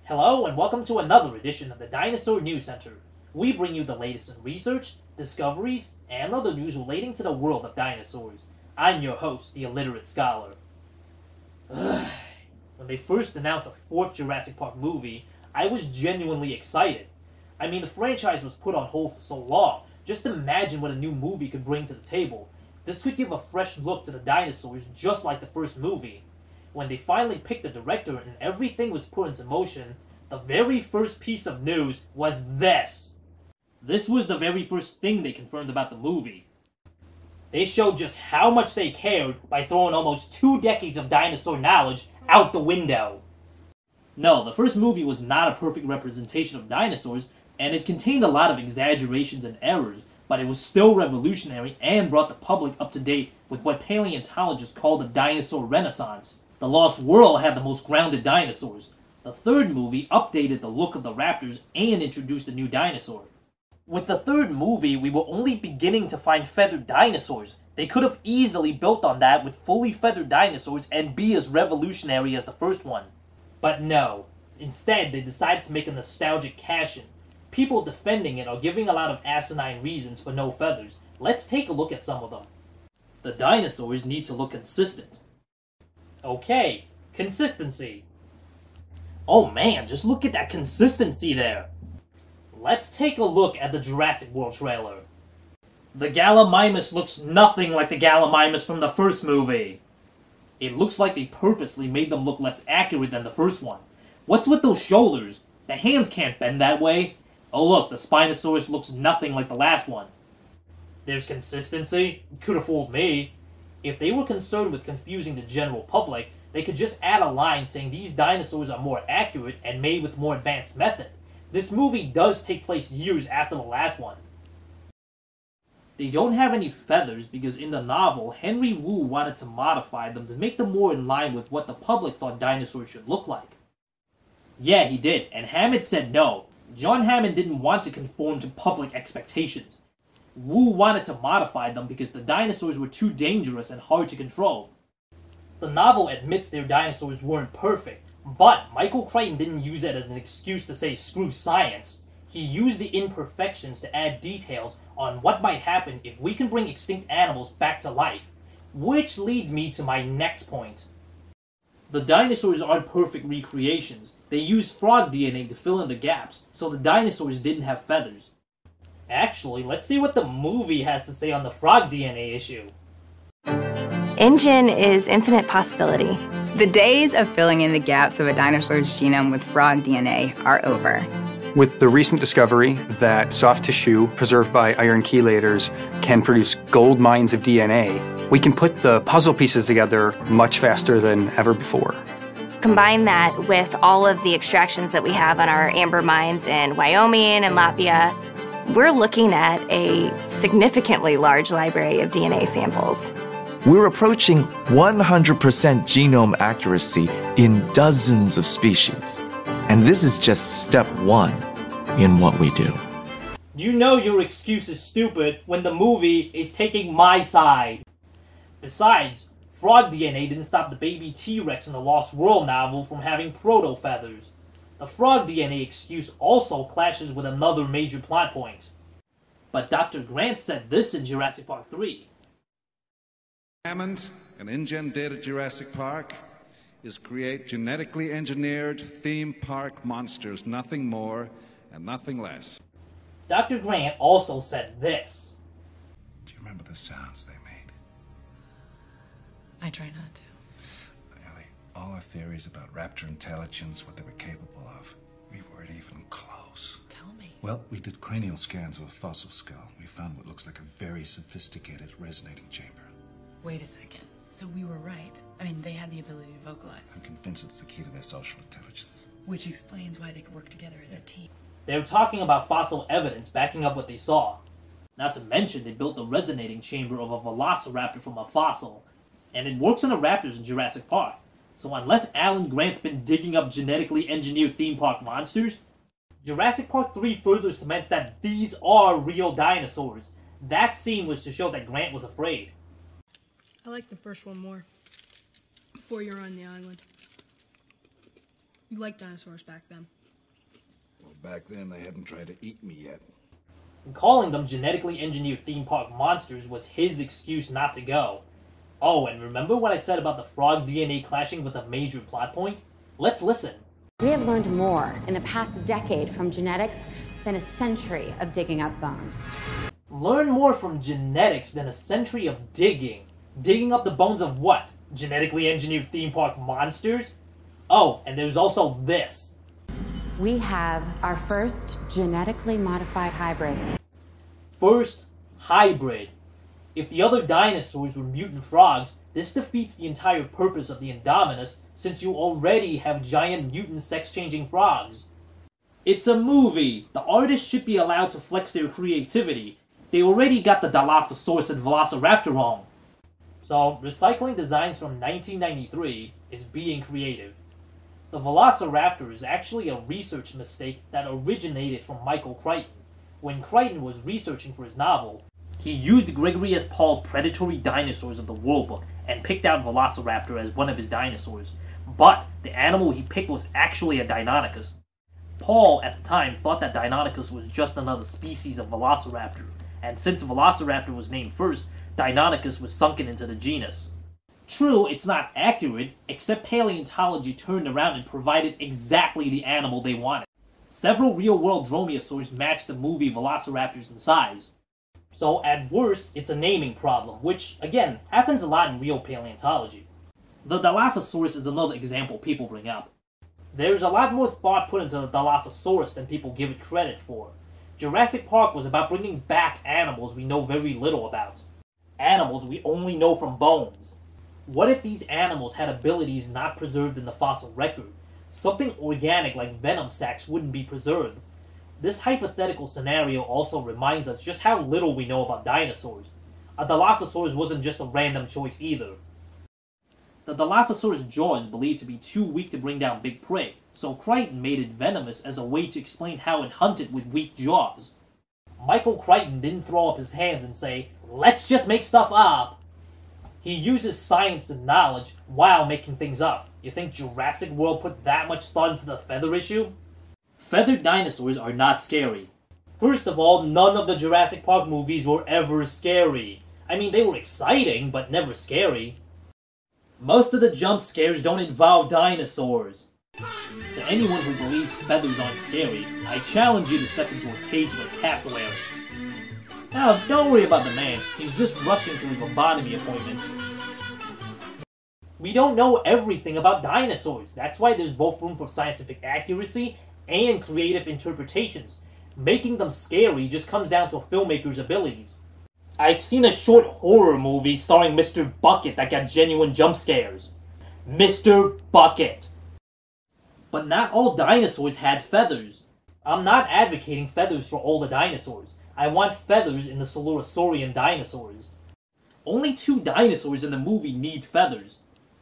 Hello and welcome to another edition of the Dinosaur News Center. We bring you the latest in research, discoveries, and other news relating to the world of dinosaurs. I'm your host, the illiterate scholar. When they first announced a fourth Jurassic Park movie, I was genuinely excited. I mean, the franchise was put on hold for so long. Just imagine what a new movie could bring to the table. This could give a fresh look to the dinosaurs just like the first movie. When they finally picked the director and everything was put into motion, the very first piece of news was this. This was the very first thing they confirmed about the movie. They showed just how much they cared by throwing almost 2 decades of dinosaur knowledge out the window. No, the first movie was not a perfect representation of dinosaurs, and it contained a lot of exaggerations and errors, but it was still revolutionary and brought the public up to date with what paleontologists call the dinosaur renaissance. The Lost World had the most grounded dinosaurs. The third movie updated the look of the raptors and introduced a new dinosaur. With the third movie, we were only beginning to find feathered dinosaurs. They could have easily built on that with fully feathered dinosaurs and be as revolutionary as the first one. But no. Instead, they decided to make a nostalgic cash-in. People defending it are giving a lot of asinine reasons for no feathers. Let's take a look at some of them. The dinosaurs need to look consistent. Okay, consistency. Oh man, just look at that consistency there. Let's take a look at the Jurassic World trailer. The Gallimimus looks nothing like the Gallimimus from the first movie. It looks like they purposely made them look less accurate than the first one. What's with those shoulders? The hands can't bend that way. Oh look, the Spinosaurus looks nothing like the last one. There's consistency. Could have fooled me. If they were concerned with confusing the general public, they could just add a line saying these dinosaurs are more accurate and made with more advanced method. This movie does take place years after the last one. They don't have any feathers because in the novel, Henry Wu wanted to modify them to make them more in line with what the public thought dinosaurs should look like. Yeah, he did, and Hammond said no. John Hammond didn't want to conform to public expectations. Wu wanted to modify them because the dinosaurs were too dangerous and hard to control. The novel admits their dinosaurs weren't perfect, but Michael Crichton didn't use that as an excuse to say screw science. He used the imperfections to add details on what might happen if we can bring extinct animals back to life. Which leads me to my next point. The dinosaurs aren't perfect recreations. They used frog DNA to fill in the gaps, so the dinosaurs didn't have feathers. Actually, let's see what the movie has to say on the frog DNA issue. InGen is infinite possibility. The days of filling in the gaps of a dinosaur's genome with frog DNA are over. With the recent discovery that soft tissue preserved by iron chelators can produce gold mines of DNA, we can put the puzzle pieces together much faster than ever before. Combine that with all of the extractions that we have on our amber mines in Wyoming and Latvia, we're looking at a significantly large library of DNA samples. We're approaching 100% genome accuracy in dozens of species. And this is just step one in what we do. You know your excuse is stupid when the movie is taking my side. Besides, frog DNA didn't stop the baby T-Rex in the Lost World novel from having proto-feathers. The frog DNA excuse also clashes with another major plot point. But Dr. Grant said this in Jurassic Park 3. Hammond and InGen did at Jurassic Park is create genetically engineered theme park monsters, nothing more and nothing less. Dr. Grant also said this. Do you remember the sounds they made? I try not to. Ellie, all our theories about raptor intelligence, what they were capable of, we weren't even close. Tell me. Well, we did cranial scans of a fossil skull. We found what looks like a very sophisticated resonating chamber. Wait a second. So we were right. I mean, they had the ability to vocalize. I'm convinced it's the key to their social intelligence. Which explains why they could work together as a team. They were talking about fossil evidence backing up what they saw. Not to mention they built the resonating chamber of a velociraptor from a fossil. And it works on the raptors in Jurassic Park. So unless Alan Grant's been digging up genetically engineered theme park monsters, Jurassic Park 3 further cements that these are real dinosaurs. That scene was to show that Grant was afraid. I like the first one more. Before you're on the island. You liked dinosaurs back then. Well, back then they hadn't tried to eat me yet. And calling them genetically engineered theme park monsters was his excuse not to go. Oh, and remember what I said about the frog DNA clashing with a major plot point? Let's listen. We have learned more in the past decade from genetics than a century of digging up bones. Learn more from genetics than a century of digging. Digging up the bones of what? Genetically engineered theme park monsters? Oh, and there's also this. We have our first genetically modified hybrid. First hybrid. If the other dinosaurs were mutant frogs, this defeats the entire purpose of the Indominus, since you already have giant mutant sex-changing frogs. It's a movie. The artists should be allowed to flex their creativity. They already got the Dilophosaurus and Velociraptor wrong. So, recycling designs from 1993 is being creative. The Velociraptor is actually a research mistake that originated from Michael Crichton. When Crichton was researching for his novel, he used Gregory S. Paul's Predatory Dinosaurs of the World Book and picked out Velociraptor as one of his dinosaurs. But the animal he picked was actually a Deinonychus. Paul, at the time, thought that Deinonychus was just another species of Velociraptor, and since Velociraptor was named first, Deinonychus was sunken into the genus. True, it's not accurate, except paleontology turned around and provided exactly the animal they wanted. Several real-world dromaeosaurs matched the movie Velociraptors in size. So, at worst, it's a naming problem, which, again, happens a lot in real paleontology. The Dilophosaurus is another example people bring up. There's a lot more thought put into the Dilophosaurus than people give it credit for. Jurassic Park was about bringing back animals we know very little about. Animals we only know from bones. What if these animals had abilities not preserved in the fossil record? Something organic like venom sacs wouldn't be preserved. This hypothetical scenario also reminds us just how little we know about dinosaurs. A Dilophosaurus wasn't just a random choice either. The Dilophosaurus' jaw is believed to be too weak to bring down big prey, so Crichton made it venomous as a way to explain how it hunted with weak jaws. Michael Crichton didn't throw up his hands and say, "Let's just make stuff up." He uses science and knowledge while making things up. You think Jurassic World put that much thought into the feather issue? Feathered dinosaurs are not scary. First of all, none of the Jurassic Park movies were ever scary. I mean, they were exciting, but never scary. Most of the jump scares don't involve dinosaurs. To anyone who believes feathers aren't scary, I challenge you to step into a cage or a cassowary. Now, don't worry about the man. He's just rushing to his lobotomy appointment. We don't know everything about dinosaurs. That's why there's both room for scientific accuracy and creative interpretations. Making them scary just comes down to a filmmaker's abilities. I've seen a short horror movie starring Mr. Bucket that got genuine jump scares. Mr. Bucket. But not all dinosaurs had feathers. I'm not advocating feathers for all the dinosaurs. I want feathers in the Coelurosaurian dinosaurs. Only 2 dinosaurs in the movie need feathers.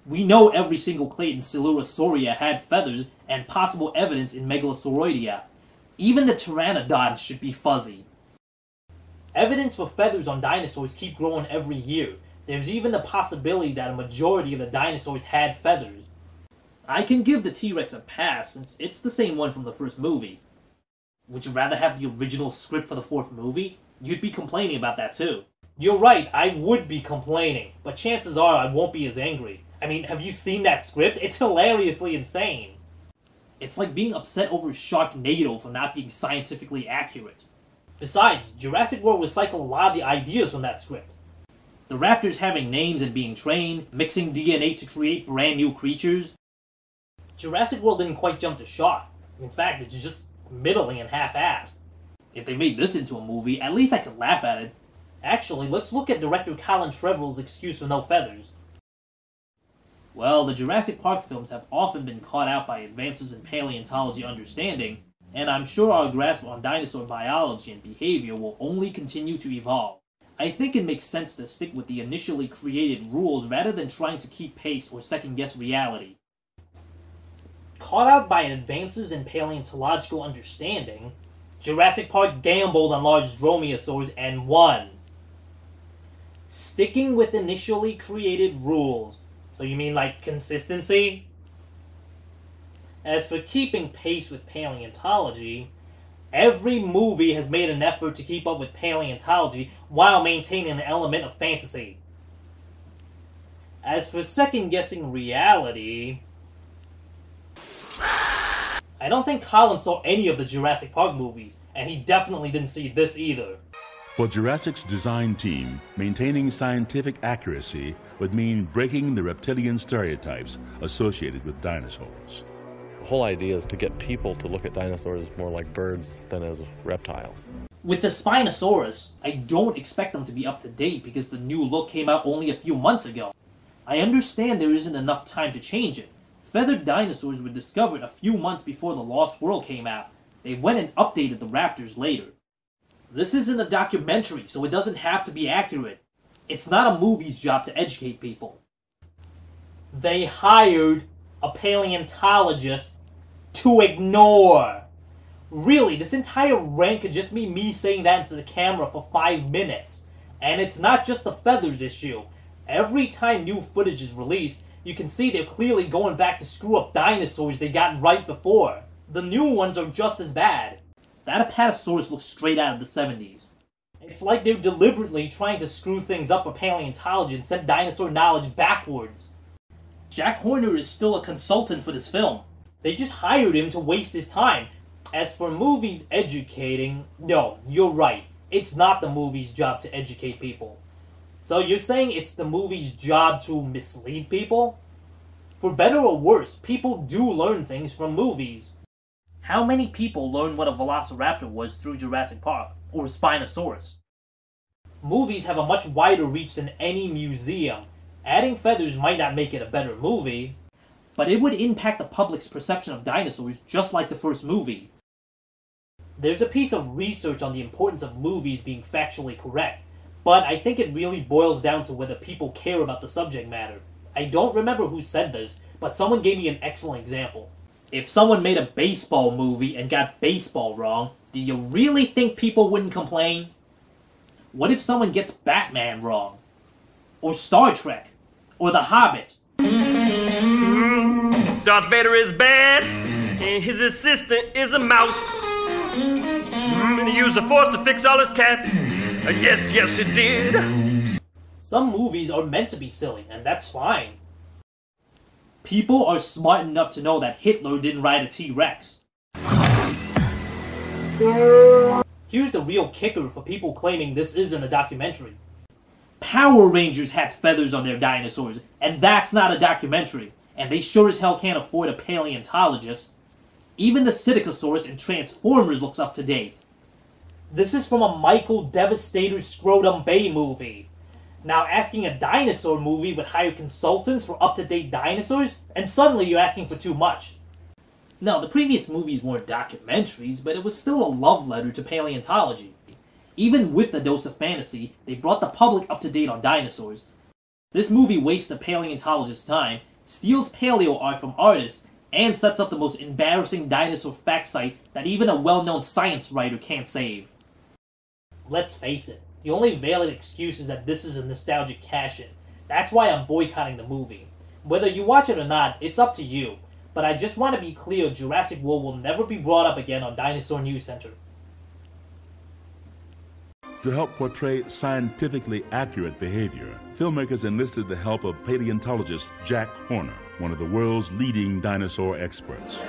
We know every single clade in Coelurosauria had feathers, and possible evidence in Megalosauroidea. Even the Pteranodons should be fuzzy. Evidence for feathers on dinosaurs keep growing every year. There's even the possibility that a majority of the dinosaurs had feathers. I can give the T-Rex a pass since it's the same one from the first movie. Would you rather have the original script for the 4th movie? You'd be complaining about that too. You're right, I would be complaining, but chances are I won't be as angry. I mean, have you seen that script? It's hilariously insane. It's like being upset over Sharknado for not being scientifically accurate. Besides, Jurassic World recycled a lot of the ideas from that script. The raptors having names and being trained, mixing DNA to create brand new creatures. Jurassic World didn't quite jump the shark. In fact, it's just middling and half-assed. If they made this into a movie, at least I could laugh at it. Actually, let's look at director Colin Trevorrow's excuse for no feathers. Well, the Jurassic Park films have often been caught out by advances in paleontology understanding, and I'm sure our grasp on dinosaur biology and behavior will only continue to evolve. I think it makes sense to stick with the initially created rules rather than trying to keep pace or second-guess reality. Caught out by advances in paleontological understanding, Jurassic Park gambled on large dromaeosaurs and won. Sticking with initially created rules. So you mean like consistency? As for keeping pace with paleontology, every movie has made an effort to keep up with paleontology while maintaining an element of fantasy. As for second-guessing reality, I don't think Colin saw any of the Jurassic Park movies, and he definitely didn't see this either. For Jurassic's design team, maintaining scientific accuracy would mean breaking the reptilian stereotypes associated with dinosaurs. The whole idea is to get people to look at dinosaurs more like birds than as reptiles. With the Spinosaurus, I don't expect them to be up to date because the new look came out only a few months ago. I understand there isn't enough time to change it. Feathered dinosaurs were discovered a few months before The Lost World came out. They went and updated the raptors later. This isn't a documentary, so it doesn't have to be accurate. It's not a movie's job to educate people. They hired a paleontologist to ignore. Really, this entire rant could just be me saying that into the camera for 5 minutes. And it's not just the feathers issue. Every time new footage is released, you can see they're clearly going back to screw up dinosaurs they got right before. The new ones are just as bad. That Apatosaurus looks straight out of the 70s. It's like they're deliberately trying to screw things up for paleontology and send dinosaur knowledge backwards. Jack Horner is still a consultant for this film. They just hired him to waste his time. As for movies educating, no, you're right. It's not the movie's job to educate people. So you're saying it's the movie's job to mislead people? For better or worse, people do learn things from movies. How many people learned what a velociraptor was through Jurassic Park, or Spinosaurus? Movies have a much wider reach than any museum. Adding feathers might not make it a better movie, but it would impact the public's perception of dinosaurs just like the first movie. There's a piece of research on the importance of movies being factually correct, but I think it really boils down to whether people care about the subject matter. I don't remember who said this, but someone gave me an excellent example. If someone made a baseball movie and got baseball wrong, do you really think people wouldn't complain? What if someone gets Batman wrong? Or Star Trek? Or The Hobbit? Darth Vader is bad, and his assistant is a mouse. And he used the Force to fix all his cats. Yes, it did. Some movies are meant to be silly, and that's fine. People are smart enough to know that Hitler didn't ride a T-Rex. Here's the real kicker for people claiming this isn't a documentary. Power Rangers had feathers on their dinosaurs, and that's not a documentary. And they sure as hell can't afford a paleontologist. Even the Psittacosaurus in Transformers looks up to date. This is from a Michael Devastator's Scrotum Bay movie. Now asking a dinosaur movie would hire consultants for up-to-date dinosaurs, and suddenly you're asking for too much. Now, the previous movies weren't documentaries, but it was still a love letter to paleontology. Even with a dose of fantasy, they brought the public up to date on dinosaurs. This movie wastes a paleontologist's time, steals paleo art from artists, and sets up the most embarrassing dinosaur fact site that even a well-known science writer can't save. Let's face it, the only valid excuse is that this is a nostalgic cash-in. That's why I'm boycotting the movie. Whether you watch it or not, it's up to you. But I just want to be clear, Jurassic World will never be brought up again on Dinosaur News Center. To help portray scientifically accurate behavior, filmmakers enlisted the help of paleontologist Jack Horner, one of the world's leading dinosaur experts.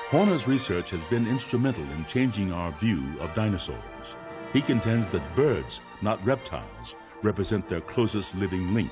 Horner's research has been instrumental in changing our view of dinosaurs. He contends that birds, not reptiles, represent their closest living link.